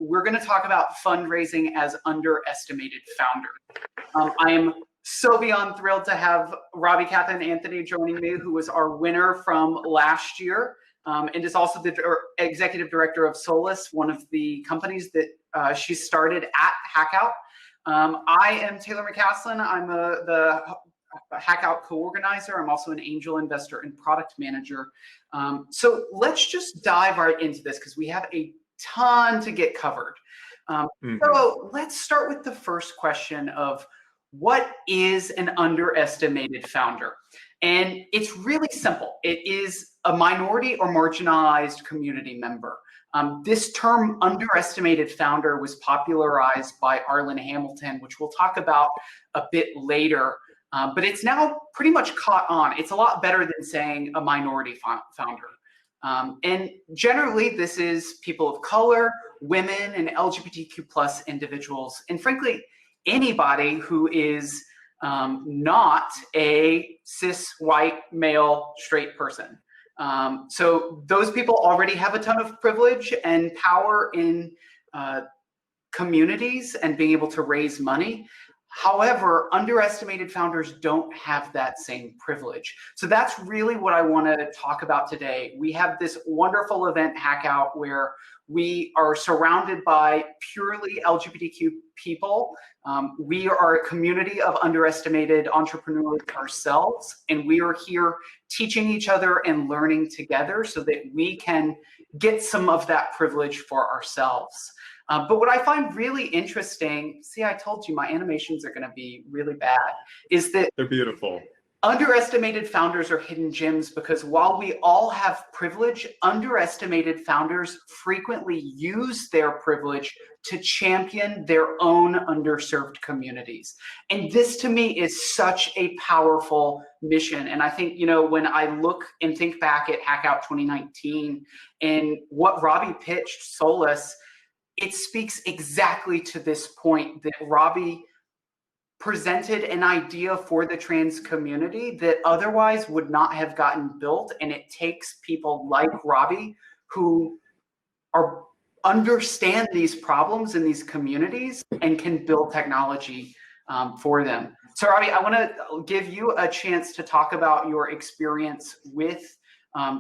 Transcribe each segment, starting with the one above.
we're going to talk about fundraising as underestimated founder. I am so beyond thrilled to have Robbi, Katherine, and Anthony joining me, who was our winner from last year, and is also the Executive Director of Solace, one of the companies that she started at HackOut. I am Taylor McCaslin. I'm the HackOut co-organizer. I'm also an angel investor and product manager. So let's just dive right into this because we have a ton to get covered. So let's start with the first question of what is an underestimated founder? And it's really simple. It is a minority or marginalized community member. This term underestimated founder was popularized by Arlen Hamilton, which we'll talk about a bit later. But it's now pretty much caught on. It's a lot better than saying a minority founder. And generally, this is people of color, women, and LGBTQ plus individuals. And frankly, anybody who is not a cis, white, male, straight person. So those people already have a ton of privilege and power in communities and being able to raise money. However, underestimated founders don't have that same privilege. So that's really what I want to talk about today. We have this wonderful event, HackOut, where we are surrounded by purely LGBTQ people. We are a community of underestimated entrepreneurs ourselves, and we are here teaching each other and learning together so that we can get some of that privilege for ourselves. But what I find really interesting, see, I told you my animations are going to be really bad, is that they're beautiful. Underestimated founders are hidden gems because while we all have privilege, underestimated founders frequently use their privilege to champion their own underserved communities. And this to me is such a powerful mission. And I think, you know, when I look and think back at HackOut 2019 and what Robbi pitched Solace, it speaks exactly to this point that Robbi presented an idea for the trans community that otherwise would not have gotten built. And it takes people like Robbi who understand these problems in these communities and can build technology for them. So Robbi, I want to give you a chance to talk about your experience with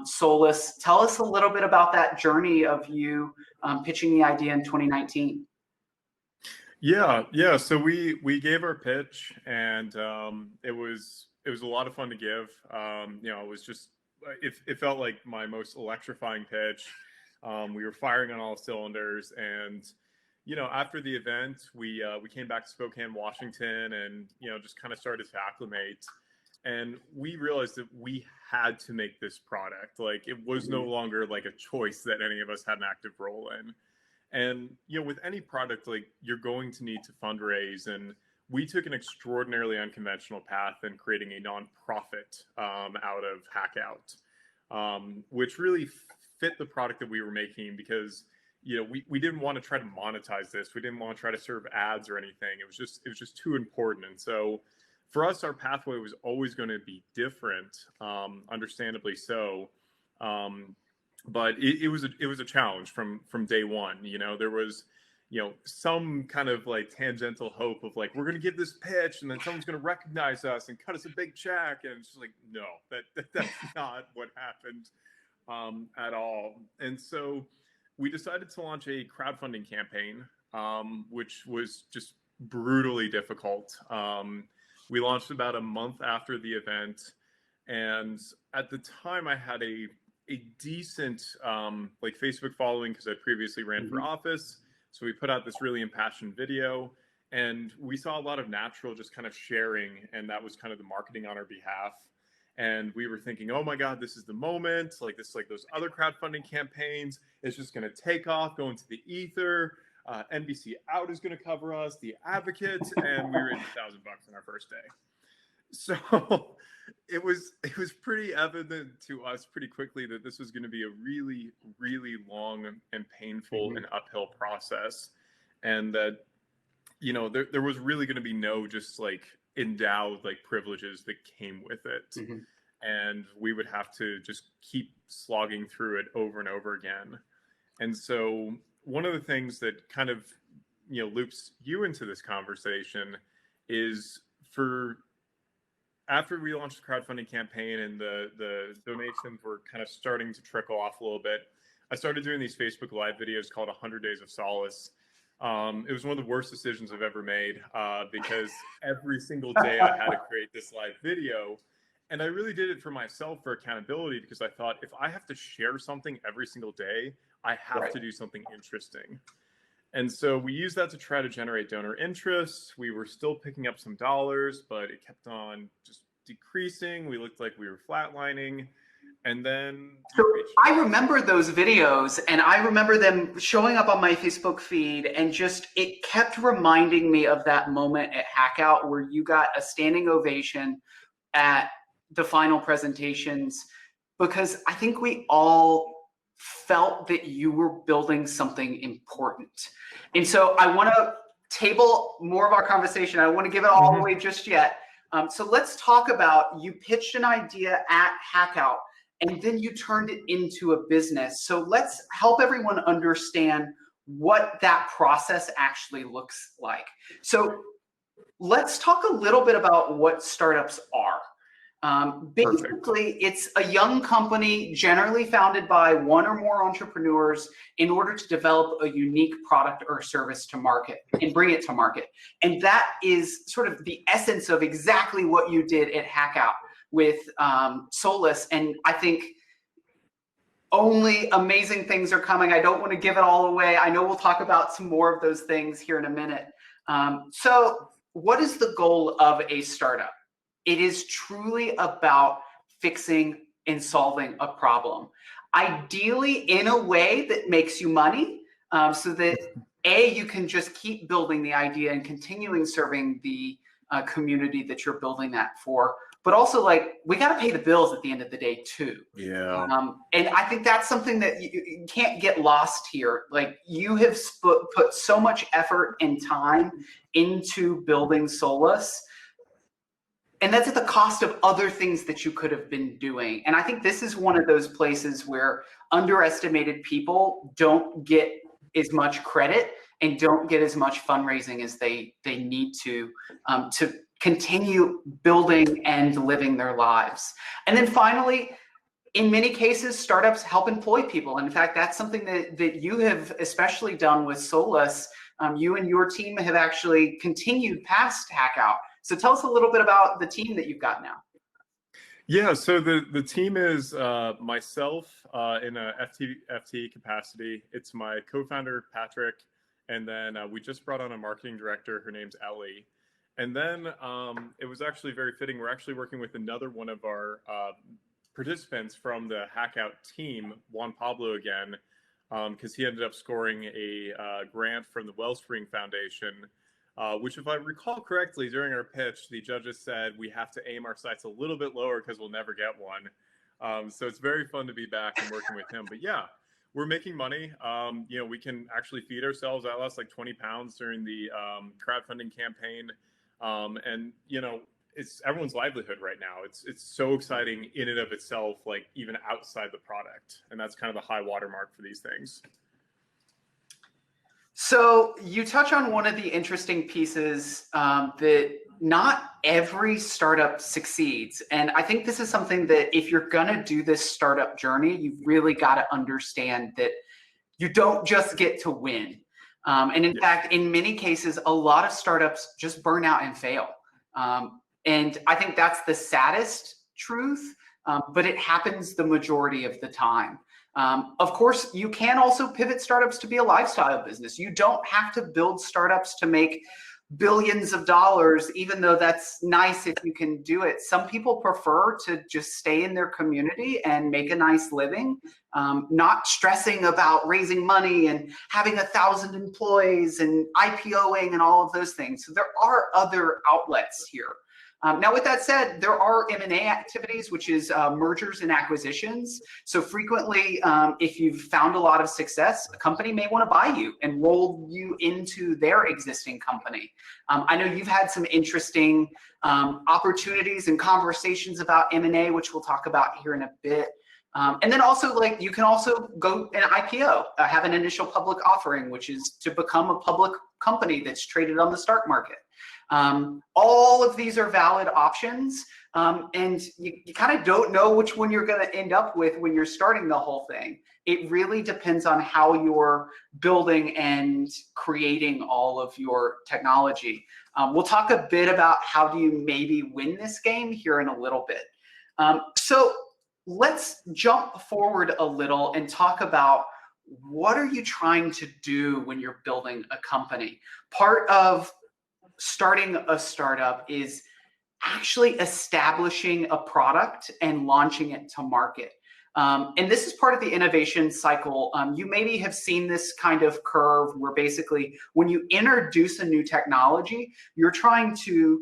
Solace. Tell us a little bit about that journey of you pitching the idea in 2019. Yeah. So we gave our pitch, and it was a lot of fun to give. You know, it was just it felt like my most electrifying pitch. We were firing on all cylinders, and you know, after the event, we came back to Spokane, Washington, and you know, just kind of started to acclimate. And we realized that we had to make this product. Like, it was no longer like a choice that any of us had an active role in. And, you know, with any product, like, you're going to need to fundraise. And we took an extraordinarily unconventional path in creating a nonprofit out of HackOut, which really fit the product that we were making because, you know, we didn't want to try to monetize this. We didn't want to try to serve ads or anything. It was just too important. And so for us, our pathway was always going to be different, understandably so. But it was a challenge from day one. You know, there was, you know, some kind of like tangential hope of like, we're going to give this pitch and then someone's going to recognize us and cut us a big check. And it's just like, no, that's not what happened at all. And so we decided to launch a crowdfunding campaign, which was just brutally difficult. We launched about a month after the event. And at the time I had a decent like Facebook following because I previously ran for office. So we put out this really impassioned video, and we saw a lot of natural just kind of sharing, and that was kind of the marketing on our behalf. And we were thinking, oh my God, this is the moment. Like those other crowdfunding campaigns, it's just going to take off, go into the ether. NBC Out is going to cover us, The Advocate, and we raised $1,000 on our first day. So it was pretty evident to us pretty quickly that this was going to be a really, really long and painful and uphill process, and that, you know, there was really going to be no just like endowed like privileges that came with it, and we would have to just keep slogging through it over and over again. And so one of the things that kind of, loops you into this conversation is after we launched the crowdfunding campaign and the donations were kind of starting to trickle off a little bit, I started doing these Facebook Live videos called 100 Days of Solace. It was one of the worst decisions I've ever made because every single day I had to create this live video. And I really did it for myself for accountability, because I thought, if I have to share something every single day, I have to do something interesting. And so we used that to try to generate donor interest. We were still picking up some dollars, but it kept on just decreasing. We looked like we were flatlining. And then I remember those videos, and I remember them showing up on my Facebook feed, and just it kept reminding me of that moment at HackOut where you got a standing ovation at the final presentations, because I think we all felt that you were building something important. And so I want to table more of our conversation. I don't want to give it all away just yet. So let's talk about, you pitched an idea at HackOut, and then you turned it into a business. So let's help everyone understand what that process actually looks like. So let's talk a little bit about what startups are. Basically, it's a young company generally founded by one or more entrepreneurs in order to develop a unique product or service to market and bring it to market. And that is sort of the essence of exactly what you did at HackOut with Solace. And I think only amazing things are coming. I don't want to give it all away. I know we'll talk about some more of those things here in a minute. So what is the goal of a startup? It is truly about fixing and solving a problem, ideally in a way that makes you money, so that you can just keep building the idea and continuing serving the community that you're building that for. But also, like, we got to pay the bills at the end of the day too. Yeah. And I think that's something that you can't get lost here. Like, you have put so much effort and time into building Solace, and that's at the cost of other things that you could have been doing. And I think this is one of those places where underestimated people don't get as much credit and don't get as much fundraising as they need to continue building and living their lives. And then finally, in many cases, startups help employ people. In fact, that's something that you have especially done with Solace. You and your team have actually continued past HackOut. So tell us a little bit about the team that you've got now. Yeah, so the team is myself in a FT capacity. It's my co-founder, Patrick, and then we just brought on a marketing director. Her name's Ellie. And then it was actually very fitting. We're actually working with another one of our participants from the HackOut team, Juan Pablo again, because he ended up scoring a grant from the Wellspring Foundation, which, if I recall correctly, during our pitch, the judges said we have to aim our sights a little bit lower because we'll never get one. So it's very fun to be back and working with him. But yeah, we're making money. We can actually feed ourselves. I lost like 20 pounds during the crowdfunding campaign. And it's everyone's livelihood right now. It's so exciting in and of itself, like even outside the product. And that's kind of the high watermark for these things. So you touch on one of the interesting pieces that not every startup succeeds. And I think this is something that if you're gonna do this startup journey, you've really got to understand that you don't just get to win. And in fact, in many cases, a lot of startups just burn out and fail. And I think that's the saddest truth, but it happens the majority of the time. Of course, you can also pivot startups to be a lifestyle business. You don't have to build startups to make billions of dollars, even though that's nice if you can do it. Some people prefer to just stay in their community and make a nice living, not stressing about raising money and having 1,000 employees and IPOing and all of those things. So there are other outlets here. Now, with that said, there are M&A activities, which is mergers and acquisitions. So frequently, if you've found a lot of success, a company may want to buy you and roll you into their existing company. I know you've had some interesting opportunities and conversations about M&A, which we'll talk about here in a bit. And then also, like, you can also go an IPO, have an initial public offering, which is to become a public company that's traded on the stock market. All of these are valid options, and you kind of don't know which one you're going to end up with when you're starting the whole thing. It really depends on how you're building and creating all of your technology. We'll talk a bit about how do you maybe win this game here in a little bit. So let's jump forward a little and talk about what are you trying to do when you're building a company. Part of starting a startup is actually establishing a product and launching it to market. And this is part of the innovation cycle. You maybe have seen this kind of curve where basically when you introduce a new technology, you're trying to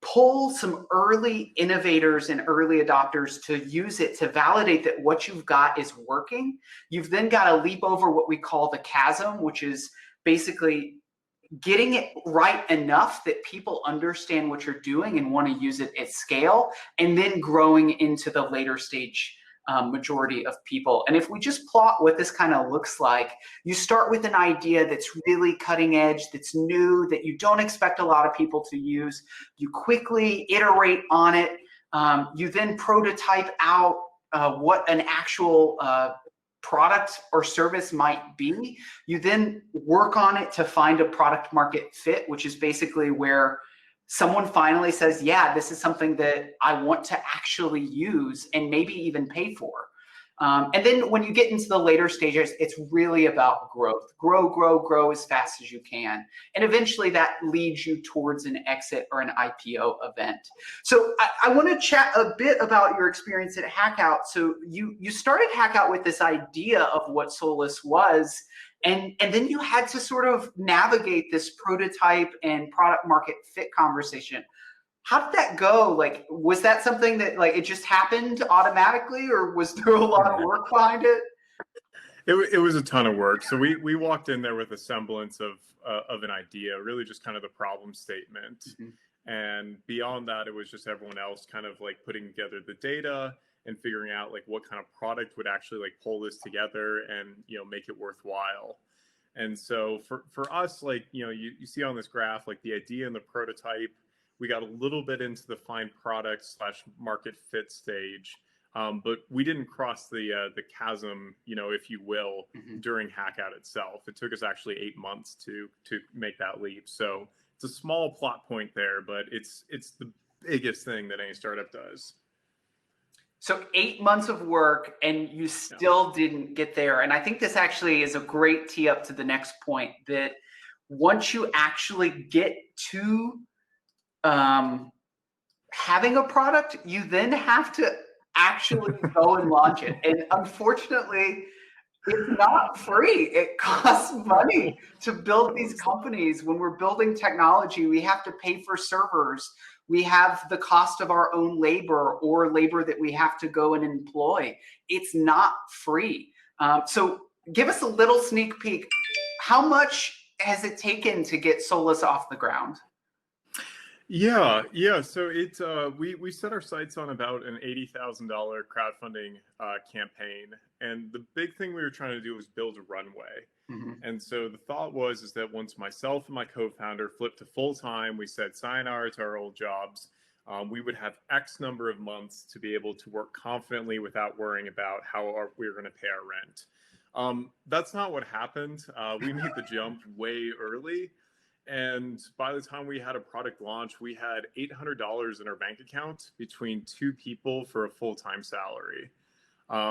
pull some early innovators and early adopters to use it to validate that what you've got is working. You've then got to leap over what we call the chasm, which is basically getting it right enough that people understand what you're doing and want to use it at scale, and then growing into the later stage majority of people. And if we just plot what this kind of looks like, you start with an idea that's really cutting edge, that's new, that you don't expect a lot of people to use. You quickly iterate on it. You then prototype out what an actual product or service might be. You then work on it to find a product market fit, which is basically where someone finally says, yeah, this is something that I want to actually use and maybe even pay for. And then when you get into the later stages, it's really about growth. Grow as fast as you can. And eventually that leads you towards an exit or an IPO event. So I want to chat a bit about your experience at HackOut. So you started HackOut with this idea of what Solace was, and then you had to sort of navigate this prototype and product market fit conversation. How did that go? Like, was that something that like it just happened automatically, or was there a lot of work behind it? It was a ton of work. So we walked in there with a semblance of an idea, really just kind of the problem statement. Mm-hmm. And beyond that, it was just everyone else kind of like putting together the data and figuring out like what kind of product would actually like pull this together and, you know, make it worthwhile. And so for us, like, you know, you see on this graph, like the idea and the prototype, we got a little bit into the fine product / market fit stage, but we didn't cross the chasm, you know, if you will, mm-hmm. during HackOut itself. It took us actually 8 months to make that leap. So it's a small plot point there, but it's the biggest thing that any startup does. So 8 months of work and you still didn't get there. And I think this actually is a great tee up to the next point, that once you actually get to having a product, you then have to actually go and launch it. And unfortunately, it's not free. It costs money to build these companies. When we're building technology, we have to pay for servers. We have the cost of our own labor or labor that we have to go and employ. It's not free. So give us a little sneak peek. How much has it taken to get Solace off the ground? Yeah. So it we set our sights on about an $80,000 crowdfunding campaign, and the big thing we were trying to do was build a runway. Mm-hmm. And so the thought was that once myself and my co-founder flipped to full time, we said sayonara to our old jobs. We would have X number of months to be able to work confidently without worrying about how we were going to pay our rent. That's not what happened. We made the jump way early. And by the time we had a product launch, we had $800 in our bank account between 2 people for a full-time salary.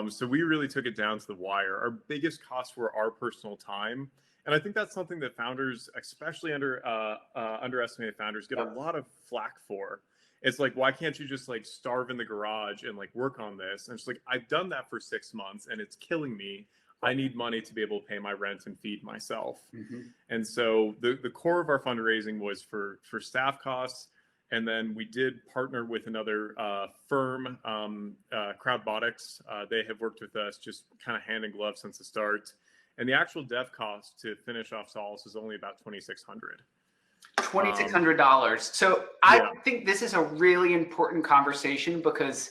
So we really took it down to the wire. Our biggest costs were our personal time. And I think that's something that founders, especially underestimated founders, get a lot of flack for. It's like, why can't you just like starve in the garage and like work on this? And it's like, I've done that for 6 months and it's killing me. I need money to be able to pay my rent and feed myself. Mm-hmm. And so the core of our fundraising was for staff costs. And then we did partner with another firm, Crowdbotics. They have worked with us just kind of hand in glove since the start. And the actual dev cost to finish off Solace is only about $2,600. $2,600. So I think this is a really important conversation, because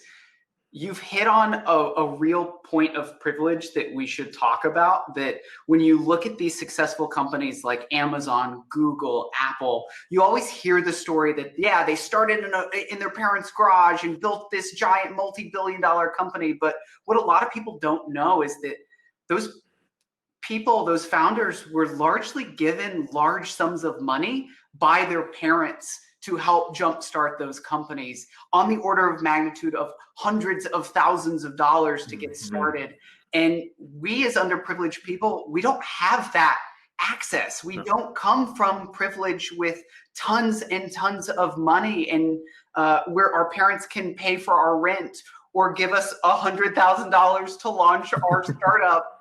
You've hit on a real point of privilege that we should talk about, that when you look at these successful companies like Amazon, Google, Apple, you always hear the story that, yeah, they started in their parents' garage and built this giant multi-billion-dollar company. But what a lot of people don't know is that those people, those founders, were largely given large sums of money by their parents to help jumpstart those companies, on the order of magnitude of hundreds of thousands of dollars to get started. And we as underprivileged people, we don't have that access. We don't come from privilege with tons and tons of money, and where our parents can pay for our rent or give us $100,000 to launch our startup.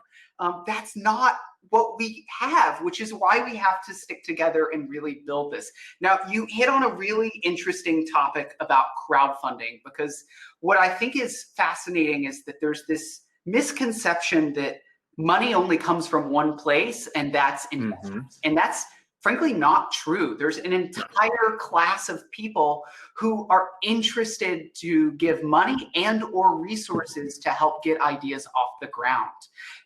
That's not what we have, which is why we have to stick together and really build this. Now, you hit on a really interesting topic about crowdfunding, because what I think is fascinating is that there's this misconception that money only comes from one place, and that's investors. And that's frankly not true. There's an entire class of people who are interested to give money and or resources to help get ideas off the ground.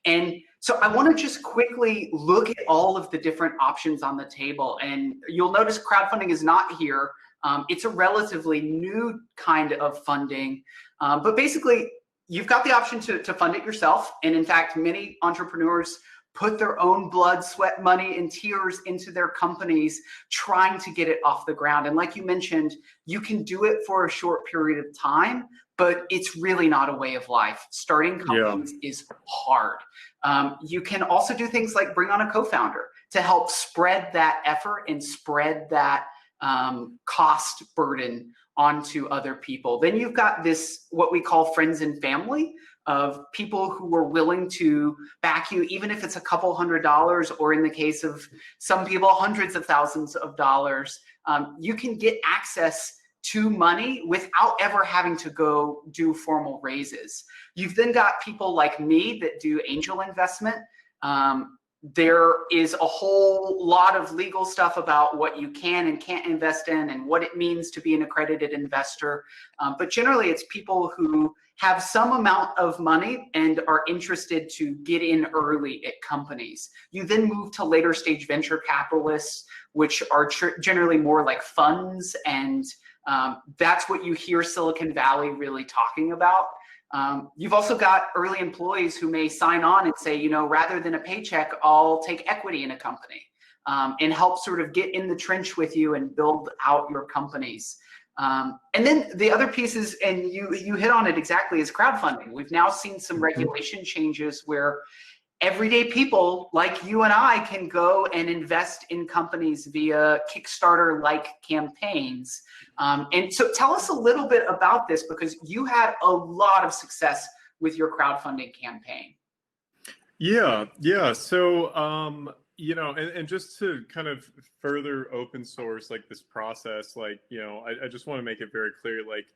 And so I want to just quickly look at all of the different options on the table. And you'll notice crowdfunding is not here. It's a relatively new kind of funding. But basically, you've got the option to fund it yourself. And in fact, many entrepreneurs put their own blood, sweat, money, and tears into their companies trying to get it off the ground. And like you mentioned, you can do it for a short period of time, but it's really not a way of life. Starting companies is hard. You can also do things like bring on a co-founder to help spread that effort and spread that cost burden onto other people. Then you've got this, what we call friends and family, of people who are willing to back you, even if it's a couple $100s, or in the case of some people, hundreds of thousands of dollars. You can get access to money without ever having to go do formal raises. You've then got people like me that do angel investment. There is a whole lot of legal stuff about what you can and can't invest in and what it means to be an accredited investor. But generally, it's people who have some amount of money and are interested to get in early at companies. You then move to later stage venture capitalists, which are generally more like funds, and that's what you hear Silicon Valley really talking about. You've also got early employees who may sign on and say, you know, rather than a paycheck, I'll take equity in a company, and help sort of get in the trench with you and build out your companies. And then the other piece is, and you hit on it exactly, is crowdfunding. We've now seen some regulation changes where everyday people like you and I can go and invest in companies via Kickstarter-like campaigns. And so tell us a little bit about this, because you had a lot of success with your crowdfunding campaign. Yeah. So, you know, and just to kind of further open source like this process, like, you know, I just want to make it very clear, like,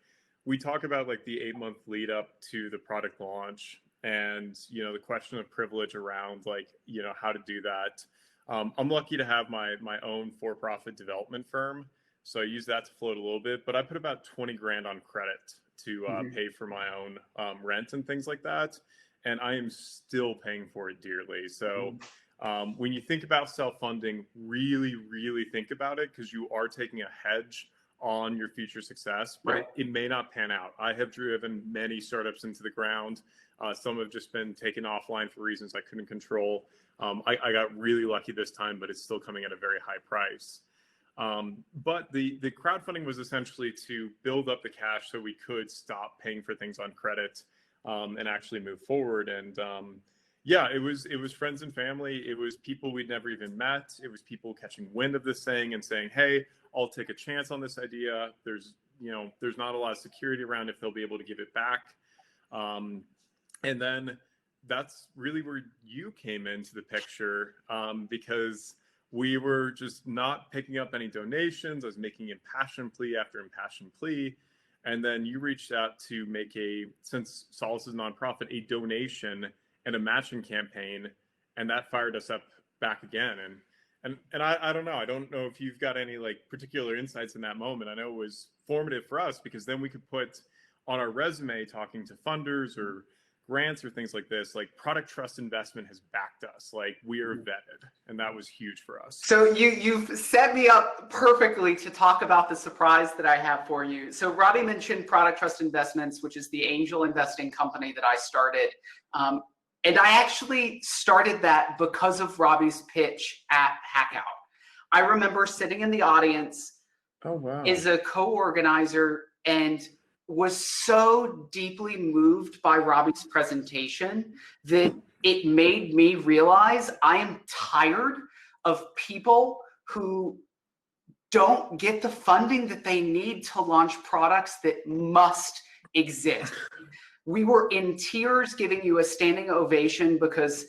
we talk about like the 8-month lead up to the product launch, and, you know, the question of privilege around, like, you know, how to do that. I'm lucky to have my own for-profit development firm, so I use that to float a little bit, but I put about 20 grand on credit to pay for my own rent and things like that, and I am still paying for it dearly. So when you think about self-funding, really think about it, because you are taking a hedge on your future success, but it may not pan out. I have driven many startups into the ground. Some have just been taken offline for reasons I couldn't control. I got really lucky this time, but it's still coming at a very high price. But the crowdfunding was essentially to build up the cash so we could stop paying for things on credit, and actually move forward. And yeah, it was friends and family. It was people we'd never even met. It was people catching wind of this thing and saying, hey, I'll take a chance on this idea. There's not a lot of security around if they'll be able to give it back. And then that's really where you came into the picture, because we were just not picking up any donations. I was making impassioned plea after impassioned plea. And then you reached out to make since Solace is a nonprofit, a donation and a matching campaign. And that fired us up back again. And I don't know. I don't know if you've got any like particular insights in that moment. I know it was formative for us, because then we could put on our resume talking to funders or grants or things like this, like Product Trust Investment has backed us. Like we are vetted, and that was huge for us. So you've set me up perfectly to talk about the surprise that I have for you. So Robbi mentioned Product Trust Investments, which is the angel investing company that I started. And I actually started that because of Robbi's pitch at HackOut. I remember sitting in the audience as a co-organizer and was so deeply moved by Robbi's presentation that it made me realize I am tired of people who don't get the funding that they need to launch products that must exist. We were in tears giving you a standing ovation because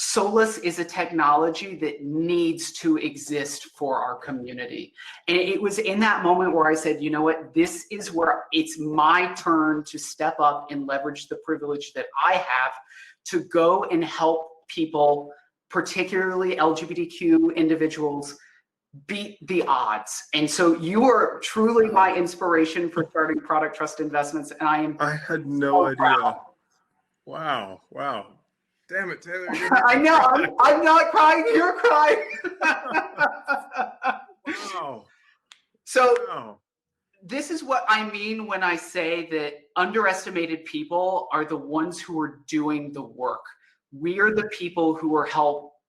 Solace is a technology that needs to exist for our community. And it was in that moment where I said, you know what, this is where it's my turn to step up and leverage the privilege that I have to go and help people, particularly LGBTQ individuals, beat the odds. And so you are truly my inspiration for starting Product Trust Investments. And I had no idea. Wow. Damn it, Taylor. I know. I'm not crying. You're crying. Wow. So this is what I mean when I say that underestimated people are the ones who are doing the work. We are the people who are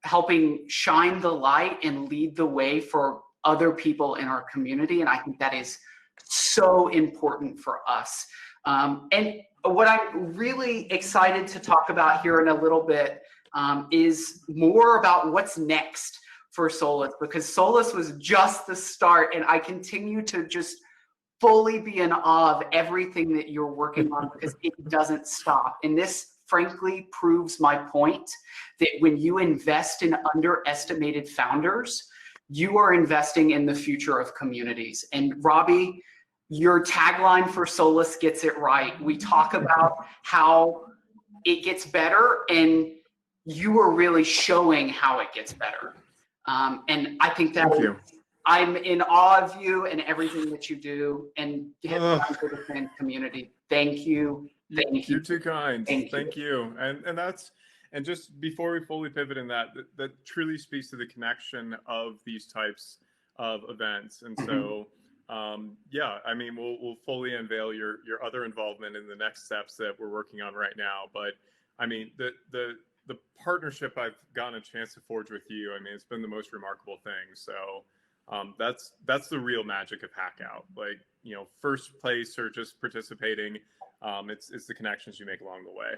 helping shine the light and lead the way for other people in our community. And I think that is so important for us. And what I'm really excited to talk about here in a little bit is more about what's next for Solace, because Solace was just the start, and I continue to just fully be in awe of everything that you're working on because it doesn't stop. And this, frankly, proves my point that when you invest in underestimated founders, you are investing in the future of communities. And Robbi, your tagline for Solace gets it right. We talk about how it gets better, and you are really showing how it gets better. And I think that I'm in awe of you and everything that you do, and for the fan community. Thank you. Thank you. You're too kind. Thank you. And just before we fully pivot in that truly speaks to the connection of these types of events. And so, yeah, I mean, we'll fully unveil your other involvement in the next steps that we're working on right now. But I mean, the partnership I've gotten a chance to forge with you, I mean, it's been the most remarkable thing. So that's the real magic of HackOut. Like, you know, first place or just participating, it's the connections you make along the way.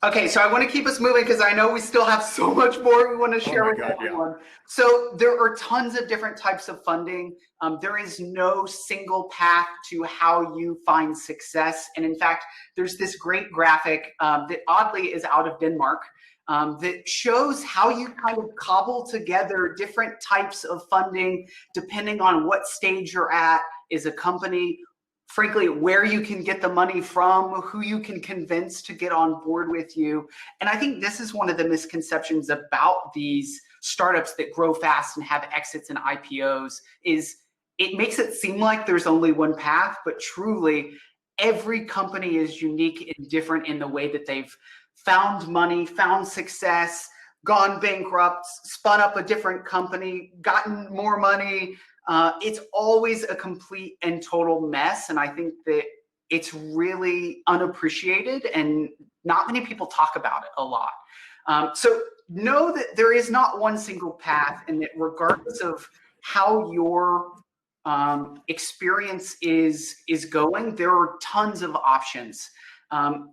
Okay, so I want to keep us moving because I know we still have so much more we want to share with everyone. Yeah. So there are tons of different types of funding. There is no single path to how you find success. And in fact, there's this great graphic that oddly is out of Denmark that shows how you kind of cobble together different types of funding depending on what stage you're at as a company, frankly, where you can get the money from, who you can convince to get on board with you. And I think this is one of the misconceptions about these startups that grow fast and have exits and IPOs is it makes it seem like there's only one path, but truly every company is unique and different in the way that they've found money, found success, gone bankrupt, spun up a different company, gotten more money. It's always a complete and total mess. And I think that it's really unappreciated and not many people talk about it a lot. So know that there is not one single path, and that regardless of how your experience is going, there are tons of options.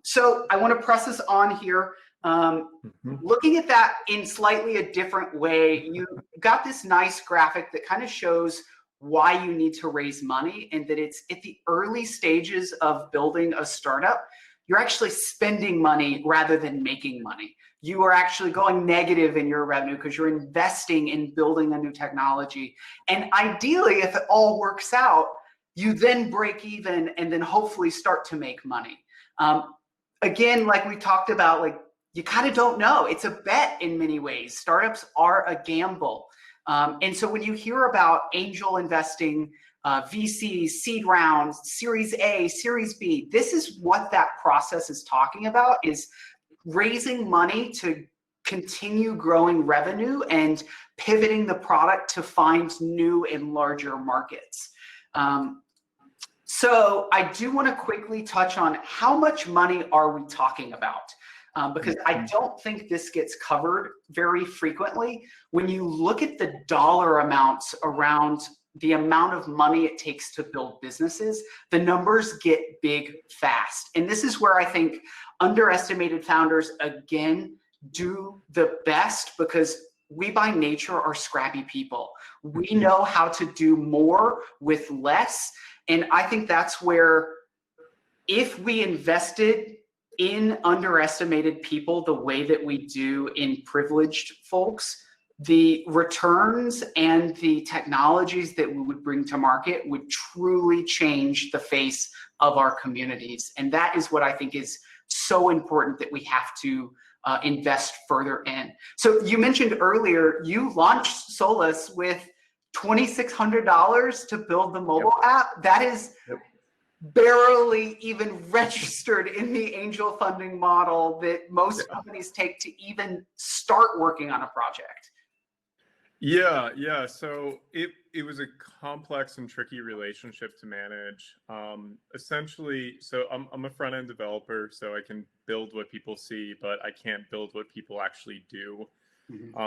So I want to press us on here. Looking at that in slightly a different way, you got this nice graphic that kind of shows why you need to raise money, and that it's at the early stages of building a startup. You're actually spending money rather than making money. You are actually going negative in your revenue because you're investing in building a new technology. And ideally, if it all works out, you then break even and then hopefully start to make money. Again, like we talked about, like, you kind of don't know. It's a bet in many ways. Startups are a gamble. And so when you hear about angel investing VCs, seed rounds, Series A, Series B. This is what that process is talking about, is raising money to continue growing revenue and pivoting the product to find new and larger markets. So I do want to quickly touch on how much money are we talking about? Because I don't think this gets covered very frequently. When you look at the dollar amounts around the amount of money it takes to build businesses, the numbers get big fast. And this is where I think underestimated founders, again, do the best, because we by nature are scrappy people. We know how to do more with less. And I think that's where, if we invested in underestimated people the way that we do in privileged folks, the returns and the technologies that we would bring to market would truly change the face of our communities. And that is what I think is so important, that we have to invest further in. So you mentioned earlier, you launched Solace with $2,600 to build the mobile app. That is barely even registered in the angel funding model that most companies take to even start working on a project. Yeah. So it was a complex and tricky relationship to manage. Essentially, so I'm a front end developer, so I can build what people see, but I can't build what people actually do.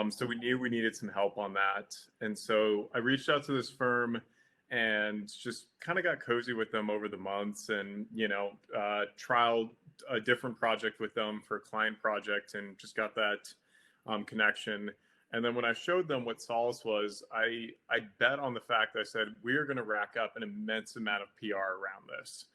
So we knew we needed some help on that, and so I reached out to this firm and just kind of got cozy with them over the months, and trialed a different project with them for a client project, and just got that connection. And then when I showed them what Solace was, I bet on the fact that I said, we are going to rack up an immense amount of PR around this.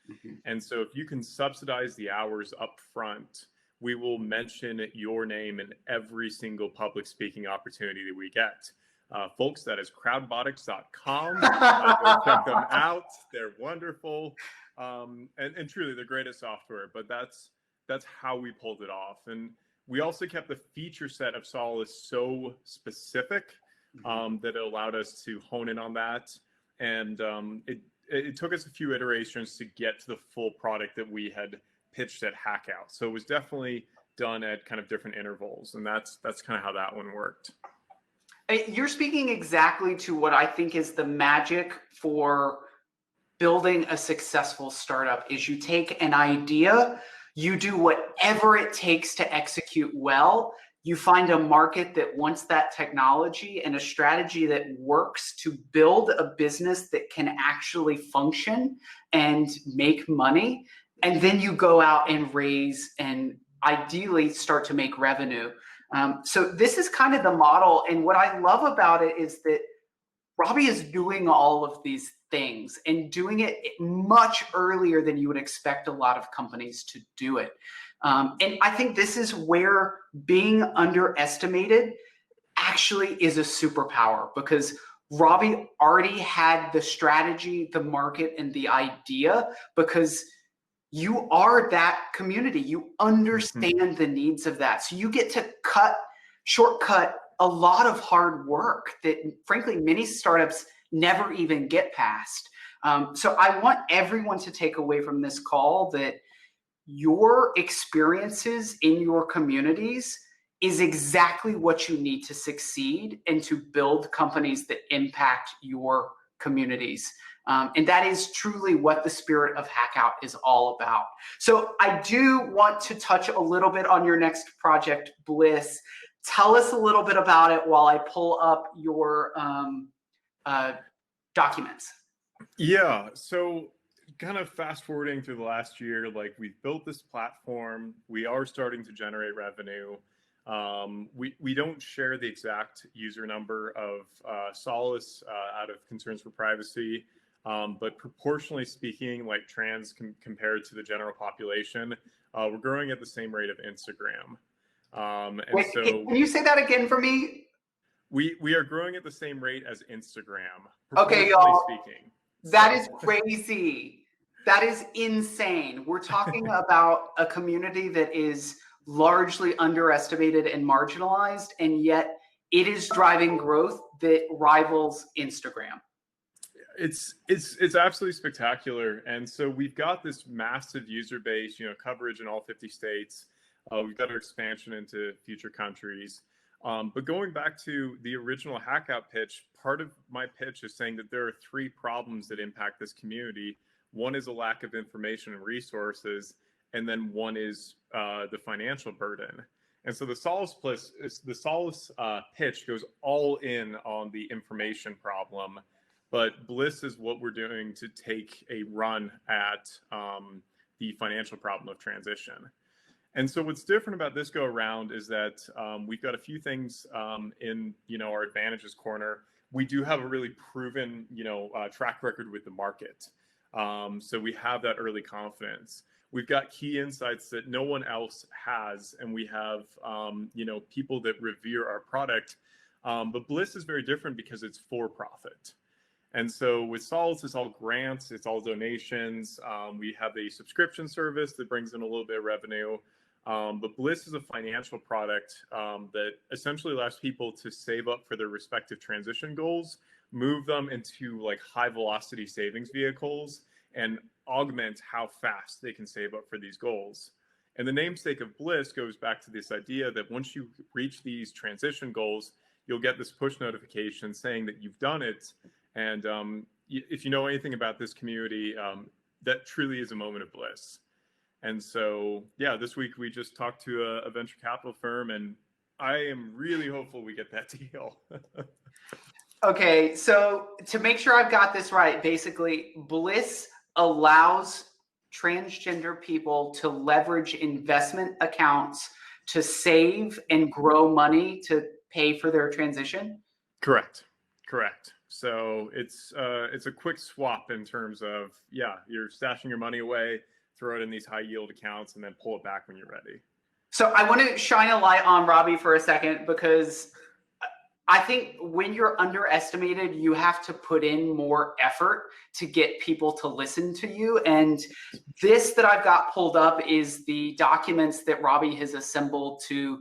And so if you can subsidize the hours up front, we will mention your name in every single public speaking opportunity that we get. Folks, that is crowdbotics.com. Go check them out. They're wonderful. And truly, they're great at software, but that's how we pulled it off. And we also kept the feature set of Solace so specific that it allowed us to hone in on that. And it took us a few iterations to get to the full product that we had pitched at HackOut. So it was definitely done at kind of different intervals. And that's kind of how that one worked. You're speaking exactly to what I think is the magic for building a successful startup. Is you take an idea, you do whatever it takes to execute well. You find a market that wants that technology and a strategy that works to build a business that can actually function and make money. And then you go out and raise and ideally start to make revenue. So this is kind of the model. And what I love about it is that Robbi is doing all of these things and doing it much earlier than you would expect a lot of companies to do it. And I think this is where being underestimated actually is a superpower, because Robbi already had the strategy, the market, and the idea, because you are that community. You understand the needs of that. So you get to shortcut a lot of hard work that, frankly, many startups never even get past. So I want everyone to take away from this call that your experiences in your communities is exactly what you need to succeed and to build companies that impact your communities. And that is truly what the spirit of HackOut is all about. So I do want to touch a little bit on your next project, Bliss. Tell us a little bit about it while I pull up your documents. Yeah, so kind of fast forwarding through the last year, like, we've built this platform. We are starting to generate revenue. We don't share the exact user number of Solace out of concerns for privacy. But proportionally speaking, like trans compared to the general population, we're growing at the same rate of Instagram. Wait, so can you say that again for me? We are growing at the same rate as Instagram. Okay, y'all. Speaking. That is crazy. That is insane. We're talking about a community that is largely underestimated and marginalized, and yet it is driving growth that rivals Instagram. It's absolutely spectacular. And so we've got this massive user base, coverage in all 50 states. We've got our expansion into future countries. But going back to the original HackOut pitch, part of my pitch is saying that there are three problems that impact this community. One is a lack of information and resources, and then one is the financial burden. And so the Solace pitch goes all in on the information problem, but Bliss is what we're doing to take a run at the financial problem of transition. And so what's different about this go around is that we've got a few things in our advantages corner. We do have a really proven track record with the market. So we have that early confidence. We've got key insights that no one else has, and we have people that revere our product. But Bliss is very different because it's for profit. And so with Solace, it's all grants, it's all donations. We have a subscription service that brings in a little bit of revenue. But Bliss is a financial product that essentially allows people to save up for their respective transition goals, move them into like high velocity savings vehicles, and augment how fast they can save up for these goals. And the namesake of Bliss goes back to this idea that once you reach these transition goals, you'll get this push notification saying that you've done it. And if you know anything about this community, that truly is a moment of bliss. And so, yeah, this week we just talked to a venture capital firm, and I am really hopeful we get that deal. Okay, so to make sure I've got this right, basically, Bliss allows transgender people to leverage investment accounts to save and grow money to pay for their transition? Correct. So it's a quick swap in terms of, you're stashing your money away, throw it in these high yield accounts, and then pull it back when you're ready. So I want to shine a light on Robbi for a second, because I think when you're underestimated, you have to put in more effort to get people to listen to you. And this that I've got pulled up is the documents that Robbi has assembled to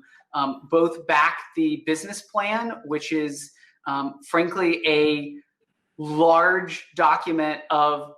both back the business plan, which is frankly a large document of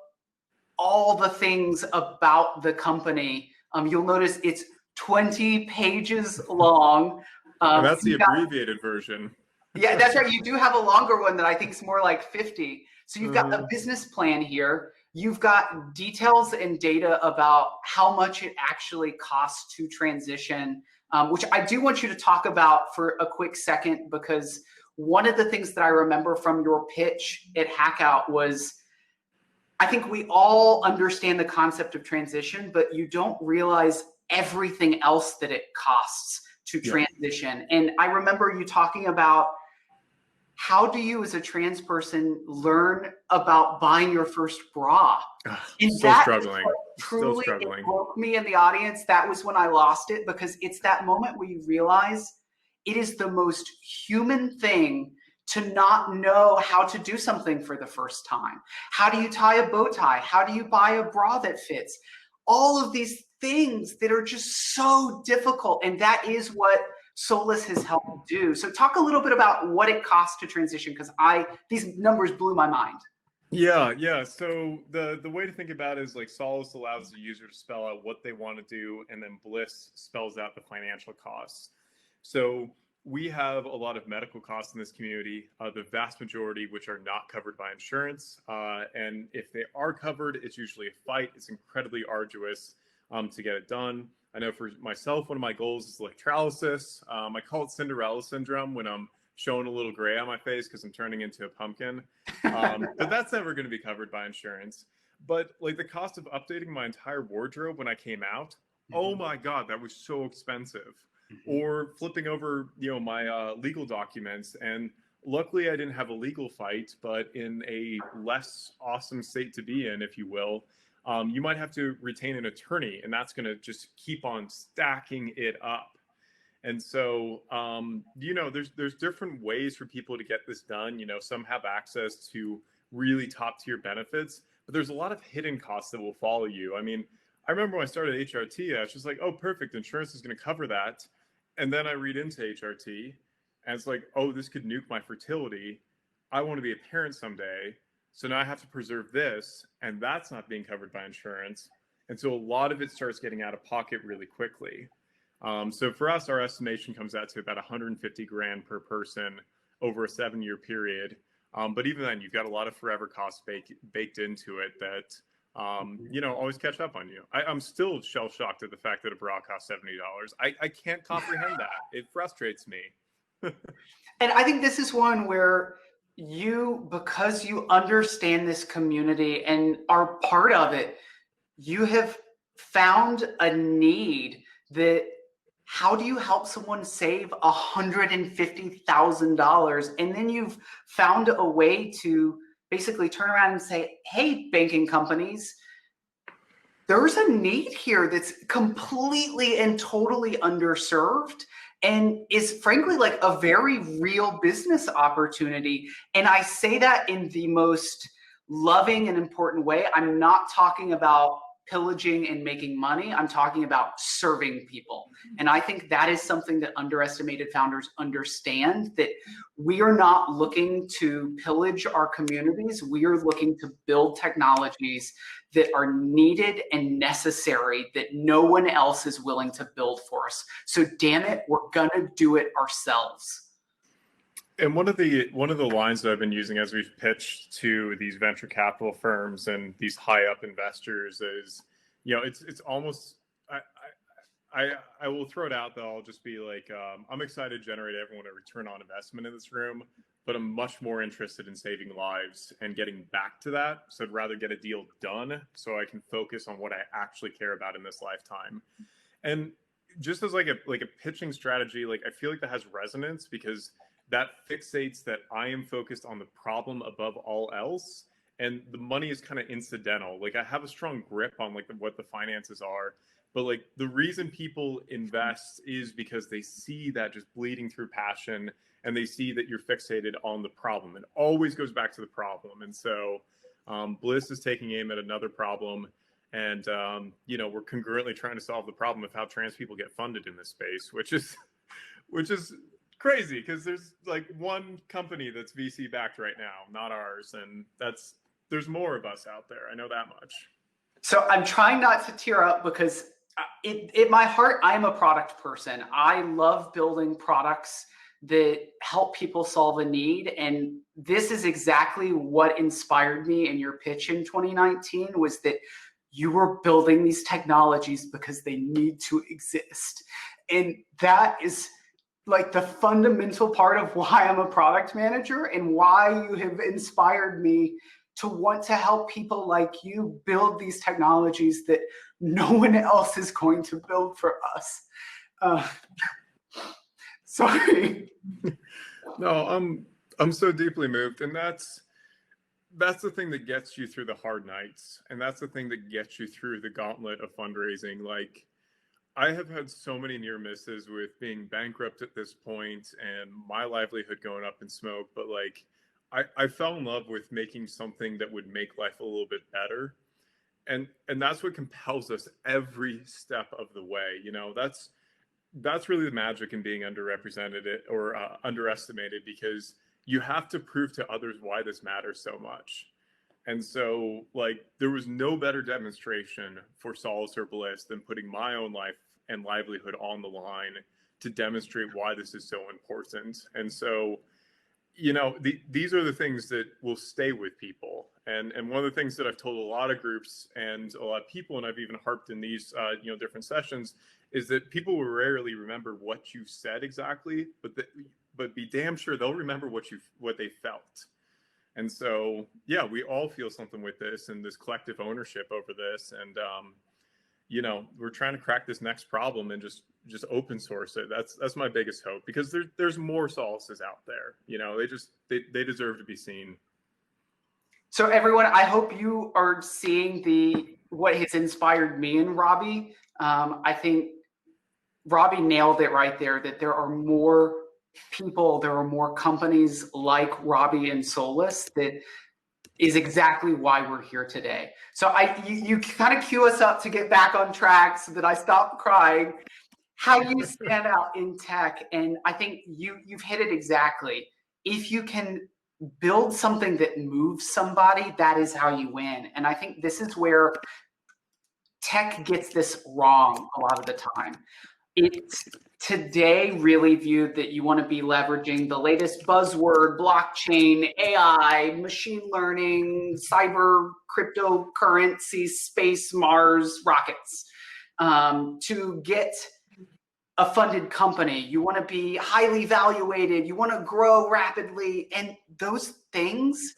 all the things about the company. You'll notice it's 20 pages long. And that's the abbreviated version. Yeah, that's right. You do have a longer one that I think is more like 50. So you've got the business plan here. You've got details and data about how much it actually costs to transition, which I do want you to talk about for a quick second, because one of the things that I remember from your pitch at HackOut was, I think we all understand the concept of transition, but you don't realize everything else that it costs to transition. And I remember you talking about, how do you as a trans person learn about buying your first bra? And still that struggling. Truly it broke me in the audience. That was when I lost it, because it's that moment where you realize it is the most human thing to not know how to do something for the first time. How do you tie a bow tie? How do you buy a bra that fits? All of these things that are just so difficult. And that is what Solace has helped do. So talk a little bit about what it costs to transition, because these numbers blew my mind. Yeah. So the way to think about it is like Solace allows the user to spell out what they want to do, and then Bliss spells out the financial costs. So we have a lot of medical costs in this community, the vast majority which are not covered by insurance. And if they are covered, it's usually a fight. It's incredibly arduous to get it done. I know for myself, one of my goals is electrolysis. I call it Cinderella syndrome when I'm showing a little gray on my face because I'm turning into a pumpkin. But that's never going to be covered by insurance. But like the cost of updating my entire wardrobe when I came out, oh my God, that was so expensive. Or flipping over, my legal documents. And luckily I didn't have a legal fight, but in a less awesome state to be in, if you will, you might have to retain an attorney, and that's going to just keep on stacking it up. And so, there's different ways for people to get this done. Some have access to really top tier benefits, but there's a lot of hidden costs that will follow you. I mean, I remember when I started HRT, I was just like, oh, perfect, insurance is going to cover that. And then I read into HRT, and it's like, oh, this could nuke my fertility. I want to be a parent someday. So now I have to preserve this, and that's not being covered by insurance. And so a lot of it starts getting out of pocket really quickly. So for us, our estimation comes out to about 150 grand per person over a 7-year period. But even then, you've got a lot of forever costs baked into it that, always catch up on you. I'm still shell shocked at the fact that a bra costs $70. I can't comprehend that. It frustrates me. And I think this is one where because you understand this community and are part of it, you have found a need that how do you help someone save $150,000? And then you've found a way to basically turn around and say, hey, banking companies, there's a need here that's completely and totally underserved and is frankly like a very real business opportunity. And I say that in the most loving and important way. I'm not talking about pillaging and making money. I'm talking about serving people. And I think that is something that underestimated founders understand, that we are not looking to pillage our communities. We are looking to build technologies that are needed and necessary that no one else is willing to build for us. So damn it, we're gonna do it ourselves. And one of the lines that I've been using as we've pitched to these venture capital firms and these high up investors is, it's almost, I will throw it out though. I'll just be like, I'm excited to generate everyone a return on investment in this room, but I'm much more interested in saving lives and getting back to that. So I'd rather get a deal done so I can focus on what I actually care about in this lifetime. And just as like a pitching strategy, like I feel like that has resonance because that fixates that I am focused on the problem above all else, and the money is kind of incidental. Like I have a strong grip on like what the finances are, but like the reason people invest is because they see that just bleeding through passion, and they see that you're fixated on the problem. It always goes back to the problem. And so Bliss is taking aim at another problem, and we're congruently trying to solve the problem of how trans people get funded in this space, which is crazy because there's like one company that's VC backed right now, not ours, and there's more of us out there. I know that much. So I'm trying not to tear up because in my heart, I'm a product person. I love building products that help people solve a need, and this is exactly what inspired me in your pitch in 2019 was that you were building these technologies because they need to exist, and that is like the fundamental part of why I'm a product manager and why you have inspired me to want to help people like you build these technologies that no one else is going to build for us. Sorry. No, I'm so deeply moved, and that's the thing that gets you through the hard nights, and that's the thing that gets you through the gauntlet of fundraising. Like, I have had so many near misses with being bankrupt at this point and my livelihood going up in smoke, but like I fell in love with making something that would make life a little bit better. And that's what compels us every step of the way. That's really the magic in being underrepresented or underestimated, because you have to prove to others why this matters so much. And so, like, there was no better demonstration for Solace or Bliss than putting my own life and livelihood on the line to demonstrate why this is so important. And so, these are the things that will stay with people. And one of the things that I've told a lot of groups and a lot of people, and I've even harped in these, different sessions, is that people will rarely remember what you said exactly, but be damn sure they'll remember what they felt. And so, yeah, we all feel something with this and this collective ownership over this. And, we're trying to crack this next problem and just open source it. That's my biggest hope, because there's more Solaces out there. They deserve to be seen. So everyone, I hope you are seeing what has inspired me and Robbi. I think Robbi nailed it right there, that there are more people, there are more companies like Robbi and Solace that is exactly why we're here today. So you kind of cue us up to get back on track so that I stop crying. How you stand out in tech, and I think you've hit it exactly. If you can build something that moves somebody, that is how you win. And I think this is where tech gets this wrong a lot of the time. It's today really viewed that you want to be leveraging the latest buzzword, blockchain, AI, machine learning, cyber, cryptocurrency, space, Mars, rockets, to get a funded company. You want to be highly valuated. You want to grow rapidly. And those things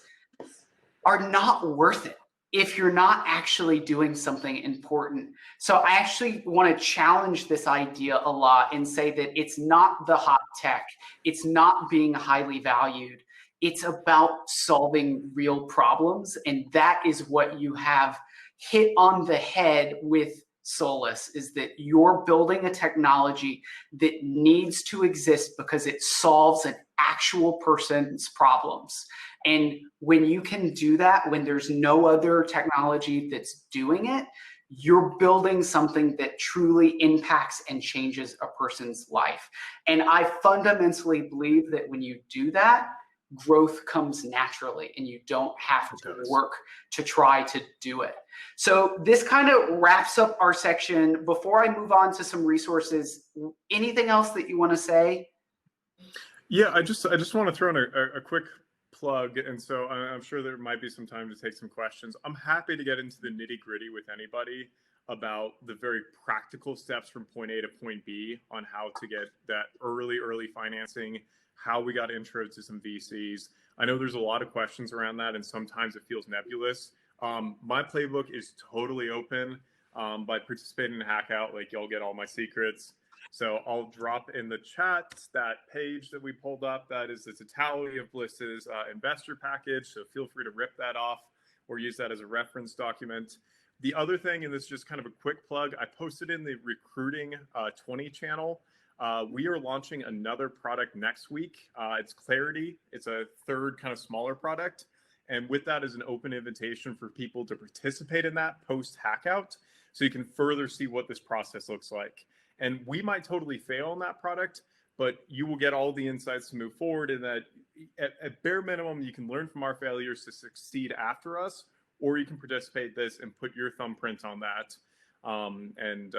are not worth it if you're not actually doing something important. So I actually want to challenge this idea a lot and say that it's not the hot tech. It's not being highly valued. It's about solving real problems. And that is what you have hit on the head with Solace, is that you're building a technology that needs to exist because it solves an actual person's problems. And when you can do that, when there's no other technology that's doing it, you're building something that truly impacts and changes a person's life. And I fundamentally believe that when you do that, growth comes naturally and you don't have to work to try to do it. So this kind of wraps up our section. Before I move on to some resources, anything else that you want to say? Yeah, I just want to throw in a quick plug, and so I'm sure there might be some time to take some questions. I'm happy to get into the nitty-gritty with anybody about the very practical steps from point A to point B on how to get that early financing, how we got intro to some VCs. I know there's a lot of questions around that, and sometimes it feels nebulous. My playbook is totally open. By participating in HackOut, like, you'll get all my secrets. So I'll drop in the chat that page that we pulled up. That is the totality of Bliss's investor package. So feel free to rip that off or use that as a reference document. The other thing, and this is just kind of a quick plug, I posted in the Recruiting 20 channel. We are launching another product next week. It's Clarity. It's a third kind of smaller product. And with that is an open invitation for people to participate in that post HackOut, so you can further see what this process looks like. And we might totally fail on that product, but you will get all the insights to move forward, and that at bare minimum, you can learn from our failures to succeed after us, or you can participate this and put your thumbprint on that, and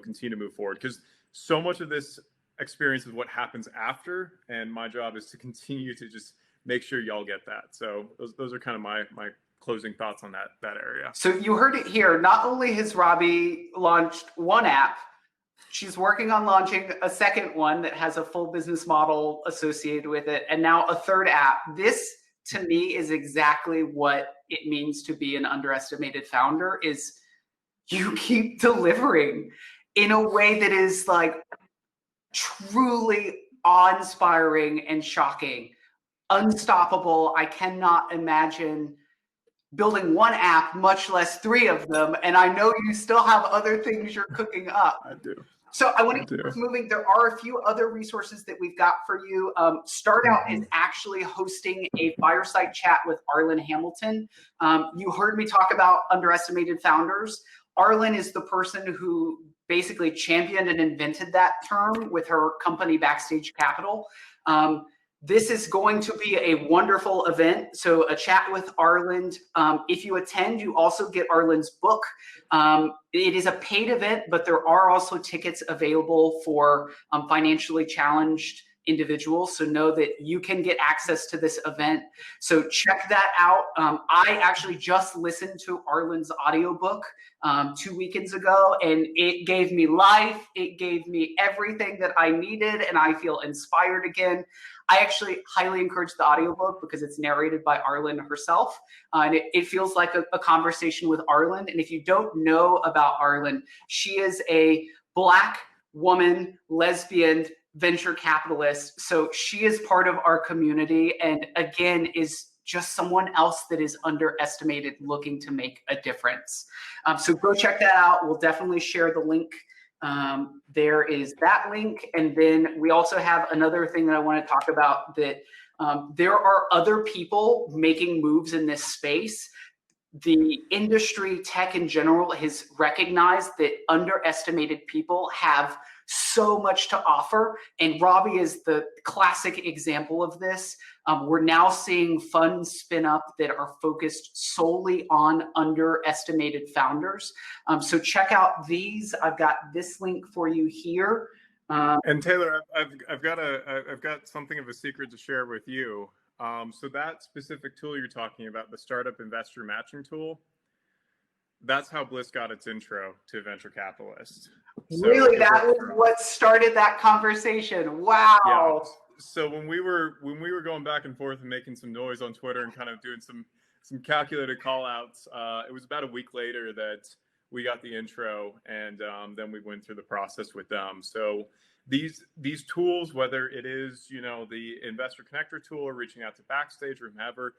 continue to move forward. Because so much of this experience is what happens after, and my job is to continue to just make sure y'all get that. So those are kind of my closing thoughts on that area. So you heard it here. Not only has Robbi launched one app, she's working on launching a second one that has a full business model associated with it, and now a third app. This, to me, is exactly what it means to be an underestimated founder, is you keep delivering in a way that is like truly awe-inspiring and shocking, unstoppable. I cannot imagine building one app, much less 3 of them. And I know you still have other things you're cooking up. I do. So I want to keep moving. There are a few other resources that we've got for you. Start Out is actually hosting a fireside chat with Arlen Hamilton. You heard me talk about underestimated founders. Arlen is the person who basically championed and invented that term with her company Backstage Capital. This is going to be a wonderful event. So a chat with Arlen. If you attend, you also get Arlen's book. It is a paid event, but there are also tickets available for financially challenged individuals. So know that you can get access to this event. So check that out. I actually just listened to Arlen's audiobook 2 weekends ago, and it gave me life. It gave me everything that I needed, and I feel inspired again. I actually highly encourage the audiobook because it's narrated by Arlen herself. And it feels like a conversation with Arlen. And if you don't know about Arlen, she is a Black woman, lesbian, venture capitalist. So she is part of our community, and again, is just someone else that is underestimated looking to make a difference. So go check that out. We'll definitely share the link. There is that link. And then we also have another thing that I want to talk about, that there are other people making moves in this space. The industry, tech in general, has recognized that underestimated people have so much to offer. And Robbi is the classic example of this. We're now seeing funds spin up that are focused solely on underestimated founders. So check out these. I've got this link for you here. And Taylor, I've got something of a secret to share with you. So that specific tool you're talking about, the startup investor matching tool, that's how Bliss got its intro to venture capitalists. So really, that was what started that conversation. Wow. Yeah. So when we were going back and forth and making some noise on Twitter and kind of doing some calculated call outs, it was about a week later that we got the intro, and then we went through the process with them. So these tools, whether it is, you know, the investor connector tool or reaching out to Backstage or whomever,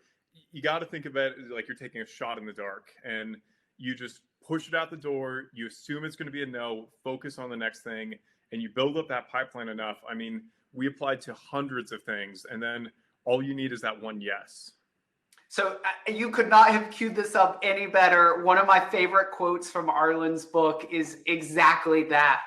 you got to think of it like you're taking a shot in the dark, and you just push it out the door. You assume it's going to be a no, focus on the next thing, and you build up that pipeline enough. I mean, we applied to hundreds of things, and then all you need is that one yes. So you could not have queued this up any better. One of my favorite quotes from Arlen's book is exactly that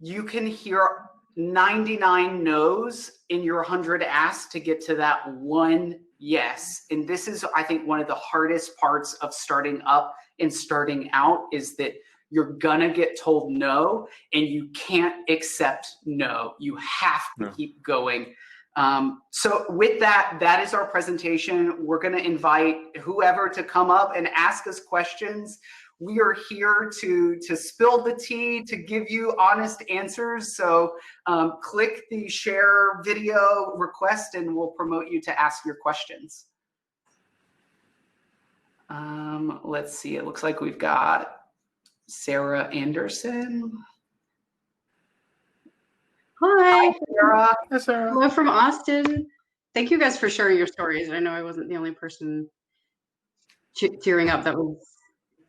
you can hear 99 no's in your 100 asks to get to that one yes. And this is, I think, one of the hardest parts of starting up and starting out, is that you're gonna get told no, and you can't accept no. You have to keep going. So with that, that is our presentation. We're going to invite whoever to come up and ask us questions. We are here to spill the tea, to give you honest answers. So click the share video request and we'll promote you to ask your questions. Let's see, it looks like we've got Sarah Anderson. Hi, Sarah. Hi, Sarah. hello from Austin. Thank you guys for sharing your stories. I know I wasn't the only person tearing up.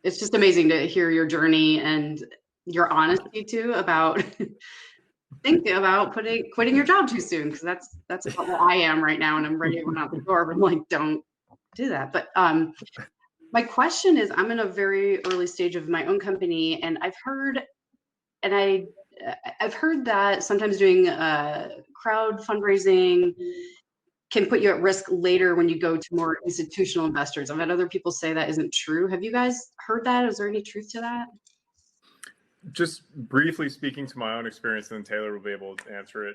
It's just amazing to hear your journey and your honesty too about thinking about quitting your job too soon, because that's about where I am right now, and I'm ready to run out the door, but I'm like, don't do that. But my question is, I'm in a very early stage of my own company, and I've heard that sometimes doing crowd fundraising can put you at risk later when you go to more institutional investors. I've had other people say that isn't true. Have you guys heard that? Is there any truth to that? Just briefly speaking to my own experience, and then Taylor will be able to answer it.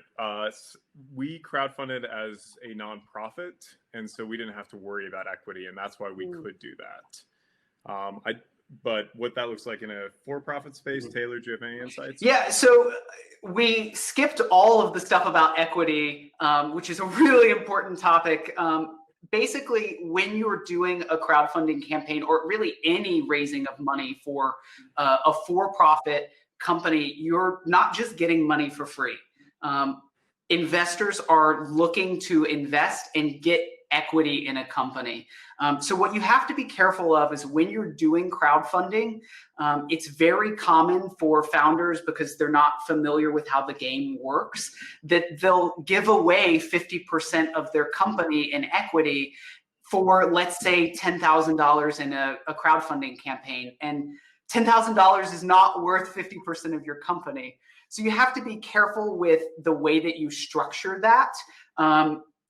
We crowdfunded as a nonprofit, and so we didn't have to worry about equity, and that's why we could do that. But what that looks like in a for-profit space, Taylor, do you have any insights? Yeah, so we skipped all of the stuff about equity, which is a really important topic. Basically, when you're doing a crowdfunding campaign, or really any raising of money for a for-profit company, you're not just getting money for free. Investors are looking to invest and get equity in a company. So what you have to be careful of is when you're doing crowdfunding, it's very common for founders, because they're not familiar with how the game works, that they'll give away 50% of their company in equity for, let's say, $10,000 in a crowdfunding campaign. And $10,000 is not worth 50% of your company. So you have to be careful with the way that you structure that.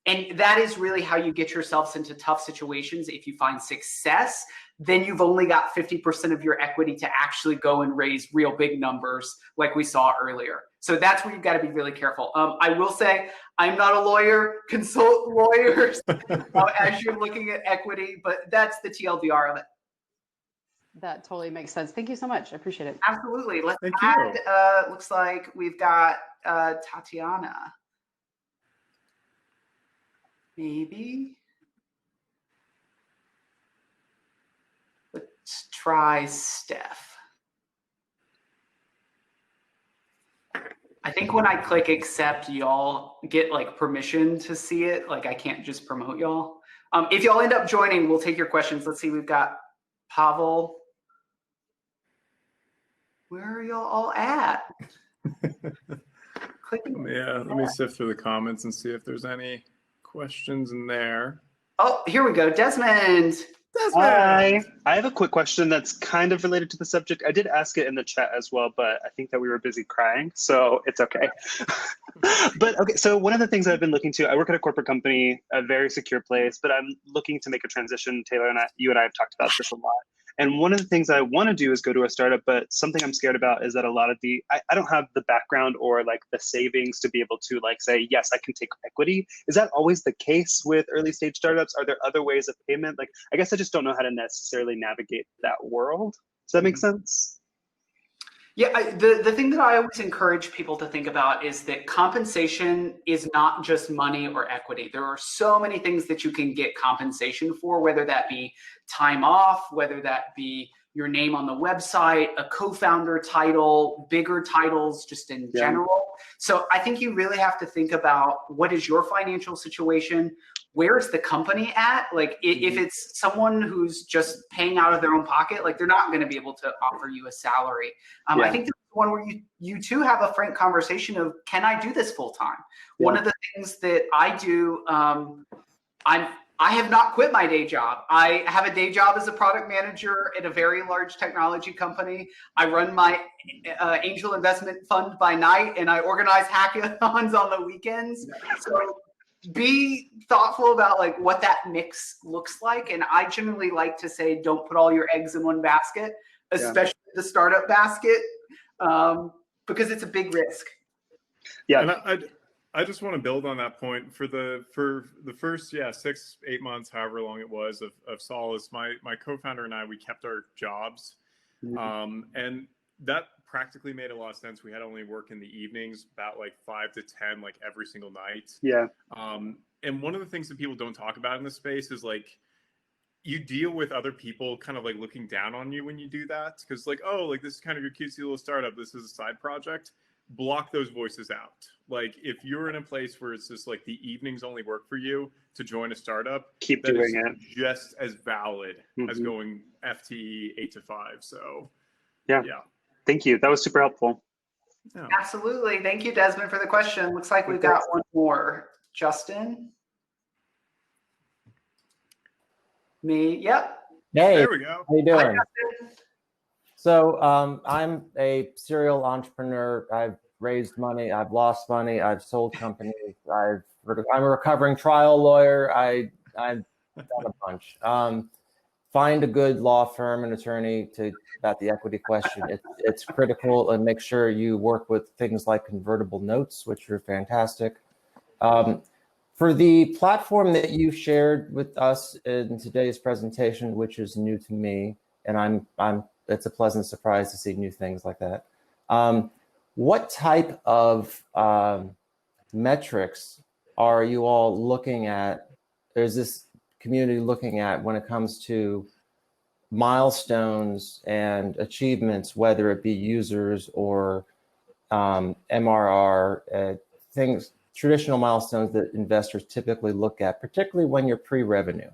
And that is really how you get yourselves into tough situations. If you find success, then you've only got 50% of your equity to actually go and raise real big numbers like we saw earlier. So that's where you've got to be really careful. I will say, I'm not a lawyer, consult lawyers as you're looking at equity, but that's the TLDR of it. That totally makes sense. Thank you so much. I appreciate it. Absolutely. Let's Thank add, you. looks like we've got Tatiana. Maybe. Let's try Steph. I think when I click accept, y'all get like permission to see it. Like I can't just promote y'all. If y'all end up joining, we'll take your questions. Let's see, we've got Pavel. Where are y'all all at? Yeah, let me sift through the comments and see if there's any questions in there. Oh, here we go. Desmond. Hi. I have a quick question that's kind of related to the subject. I did ask it in the chat as well, but I think that we were busy crying, so it's okay. But okay, so one of the things I've been looking to, I work at a corporate company, a very secure place, but I'm looking to make a transition. Taylor and you and I have talked about this a lot. And one of the things I want to do is go to a startup, but something I'm scared about is that a lot of I don't have the background or like the savings to be able to like say, yes, I can take equity. Is that always the case with early stage startups? Are there other ways of payment? Like, I guess I just don't know how to necessarily navigate that world. Does that make sense? Yeah, the thing that I always encourage people to think about is that compensation is not just money or equity. There are so many things that you can get compensation for, whether that be time off, whether that be your name on the website, a co-founder title, bigger titles just in general. So I think you really have to think about what is your financial situation? Where's the company at? Like if it's someone who's just paying out of their own pocket, like they're not going to be able to offer you a salary. I think there's one where you two have a frank conversation of, can I do this full time? One of the things that I do, I have not quit my day job. I have a day job as a product manager at a very large technology company. I run my angel investment fund by night, and I organize hackathons on the weekends. So be thoughtful about like what that mix looks like. And I generally like to say, don't put all your eggs in one basket, especially the startup basket, because it's a big risk. Yeah. And I just want to build on that point. For the first 6-8 months, however long it was of Solace, my co-founder and I, we kept our jobs. And that practically made a lot of sense. We had only work in the evenings, about like 5 to 10, like every single night. And one of the things that people don't talk about in this space is like, you deal with other people kind of like looking down on you when you do that. Because like, oh, like this is kind of your cutesy little startup. This is a side project. Block those voices out. Like if you're in a place where it's just like the evenings only work for you to join a startup, keep doing it. Just as valid as going FTE 8 to 5. So yeah. Thank you. That was super helpful. Yeah. Absolutely. Thank you, Desmond, for the question. Looks like we've got one more. Justin? Me? Yep. Hey. There we go. How you doing? Hi, Justin. So I'm a serial entrepreneur. I've raised money. I've lost money. I've sold companies. I'm a recovering trial lawyer. I've done a bunch. Find a good law firm and attorney about the equity question. It's critical, and make sure you work with things like convertible notes, which are fantastic. For the platform that you shared with us in today's presentation, which is new to me, and it's a pleasant surprise to see new things like that. What type of metrics are you all looking at? There's this community looking at when it comes to milestones and achievements, whether it be users or MRR, things, traditional milestones that investors typically look at, particularly when you're pre-revenue.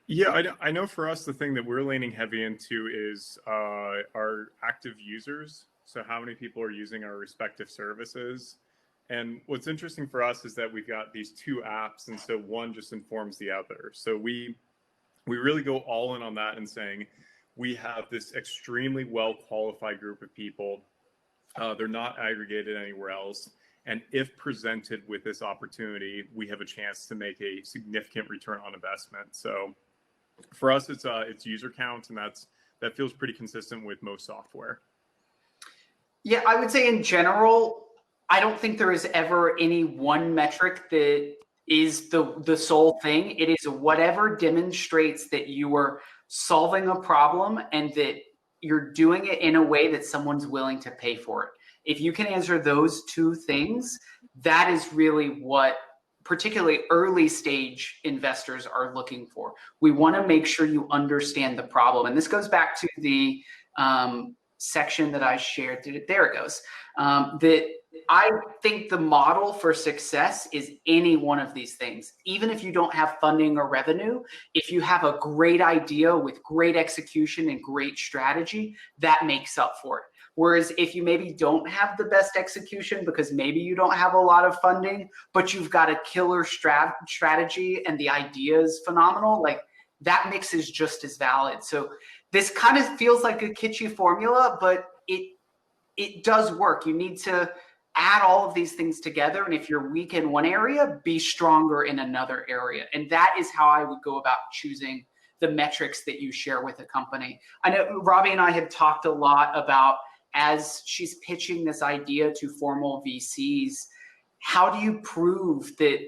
Yeah, I know for us, the thing that we're leaning heavy into is our active users. So how many people are using our respective services? And what's interesting for us is that we've got these two apps, and so one just informs the other. So we really go all in on that and saying we have this extremely well-qualified group of people. They're not aggregated anywhere else. And if presented with this opportunity, we have a chance to make a significant return on investment. So for us, it's user count, and that feels pretty consistent with most software. Yeah, I would say in general, I don't think there is ever any one metric that is the sole thing. It is whatever demonstrates that you are solving a problem and that you're doing it in a way that someone's willing to pay for it. If you can answer those two things, that is really what particularly early stage investors are looking for. We want to make sure you understand the problem. And this goes back to the section that I shared. There it goes. That I think the model for success is any one of these things. Even if you don't have funding or revenue, if you have a great idea with great execution and great strategy, that makes up for it. Whereas if you maybe don't have the best execution because maybe you don't have a lot of funding, but you've got a killer strategy and the idea is phenomenal, like that mix is just as valid. So this kind of feels like a kitschy formula, but it does work. You need to add all of these things together. And if you're weak in one area, be stronger in another area. And that is how I would go about choosing the metrics that you share with a company. I know Robbi and I have talked a lot about, as she's pitching this idea to formal VCs, how do you prove that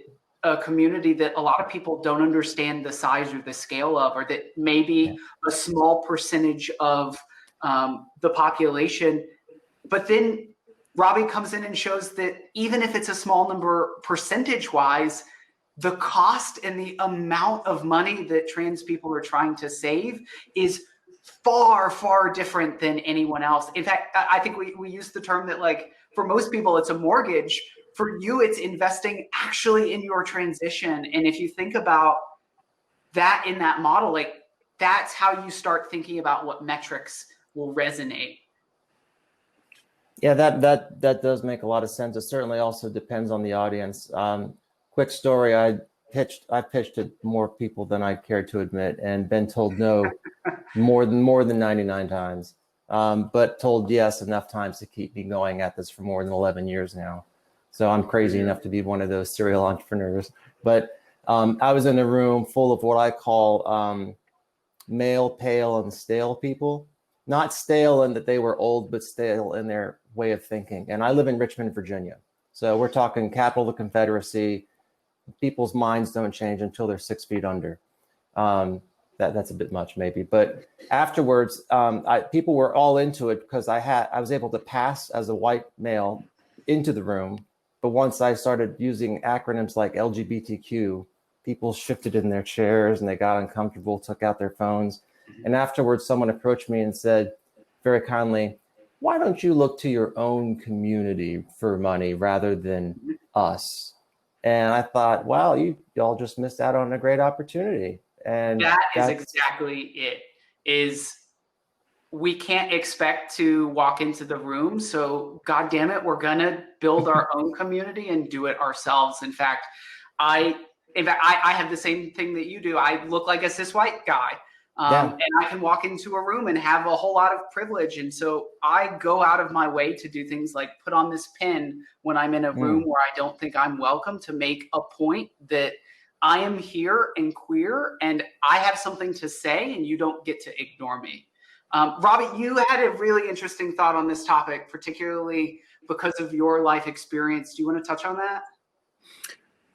a community that a lot of people don't understand the size or the scale of, or that maybe a small percentage of the population, but then Robbi comes in and shows that even if it's a small number percentage-wise, the cost and the amount of money that trans people are trying to save is far, far different than anyone else. In fact, I think we use the term that, like, for most people, it's a mortgage. For you, it's investing actually in your transition. And if you think about that in that model, like, that's how you start thinking about what metrics will resonate. Yeah, that does make a lot of sense. It certainly also depends on the audience. Quick story: I pitched to more people than I care to admit, and been told no more than 99 times, but told yes enough times to keep me going at this for more than 11 years now. So I'm crazy enough to be one of those serial entrepreneurs. But I was in a room full of what I call male, pale, and stale people. Not stale in that they were old, but stale in their way of thinking. And I live in Richmond, Virginia. So we're talking capital of the Confederacy. People's minds don't change until they're 6 feet under. That's a bit much maybe. But afterwards, people were all into it because I was able to pass as a white male into the room. But once I started using acronyms like LGBTQ, people shifted in their chairs and they got uncomfortable, took out their phones. And afterwards, someone approached me and said very kindly, "Why don't you look to your own community for money rather than us?" And I thought, wow, y'all just missed out on a great opportunity. And that is exactly it. Is we can't expect to walk into the room. So God damn it, we're going to build our own community and do it ourselves. In fact, I have the same thing that you do. I look like a cis white guy. And I can walk into a room and have a whole lot of privilege. And so I go out of my way to do things like put on this pin when I'm in a room where I don't think I'm welcome, to make a point that I am here and queer and I have something to say and you don't get to ignore me. Robbi, you had a really interesting thought on this topic, particularly because of your life experience. Do you want to touch on that?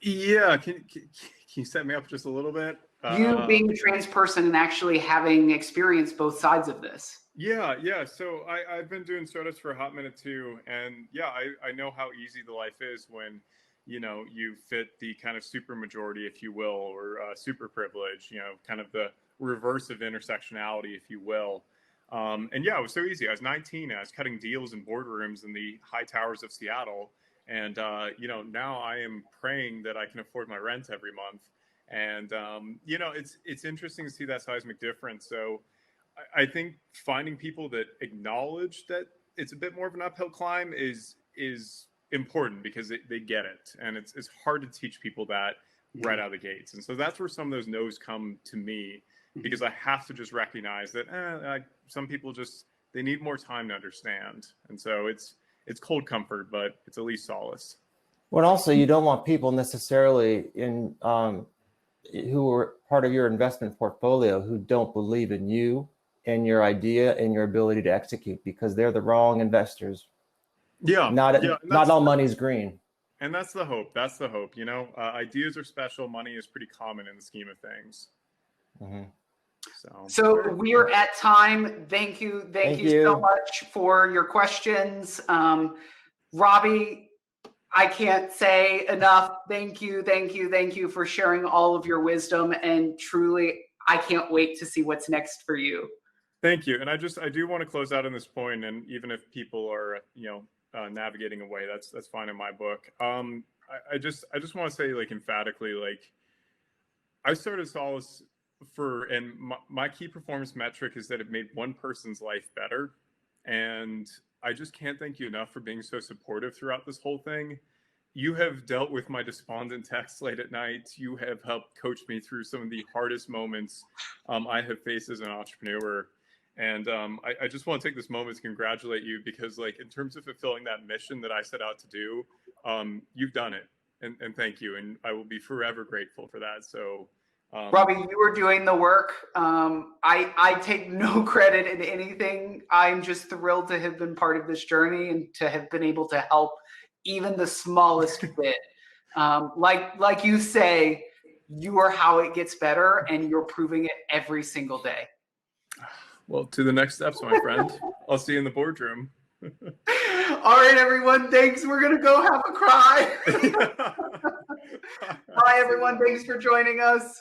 Yeah, can you set me up just a little bit? You being a trans person and actually having experienced both sides of this. Yeah. So I've been doing startups for a hot minute too. And yeah, I know how easy the life is when, you fit the kind of super majority, if you will, or super privilege, kind of the reverse of intersectionality, if you will. And yeah, it was so easy. I was 19. I was cutting deals in boardrooms in the high towers of Seattle. And, now I am praying that I can afford my rent every month. And, it's interesting to see that seismic difference. So I think finding people that acknowledge that it's a bit more of an uphill climb is important, because they get it. And it's hard to teach people that right out of the gates. And so that's where some of those no's come to me, because I have to just recognize that some people they need more time to understand. And so it's cold comfort, but it's at least solace. Well, also, you don't want people necessarily who are part of your investment portfolio who don't believe in you and your idea and your ability to execute, because they're the wrong investors. Not all money's green. And that's the hope. Ideas are special. Money is pretty common in the scheme of things. Mm-hmm. So we are at time. Thank you so much for your questions. Robbi, I can't say enough. Thank you for sharing all of your wisdom. And truly, I can't wait to see what's next for you. Thank you. And I do want to close out on this point. And even if people are, navigating away, that's fine in my book. I just want to say, like, emphatically, like, I started Solace my key performance metric is that it made one person's life better. And I just can't thank you enough for being so supportive throughout this whole thing. You have dealt with my despondent texts late at night. You have helped coach me through some of the hardest moments I have faced as an entrepreneur. And I just want to take this moment to congratulate you because, like, in terms of fulfilling that mission that I set out to do, you've done it. And thank you. And I will be forever grateful for that. So, Robbi, you were doing the work. I take no credit in anything. I'm just thrilled to have been part of this journey and to have been able to help even the smallest bit. Like you say, you are how it gets better, and you're proving it every single day. well, to the next steps, my friend. I'll see you in the boardroom. All right, everyone. Thanks. We're going to go have a cry. Bye, everyone. Thanks for joining us.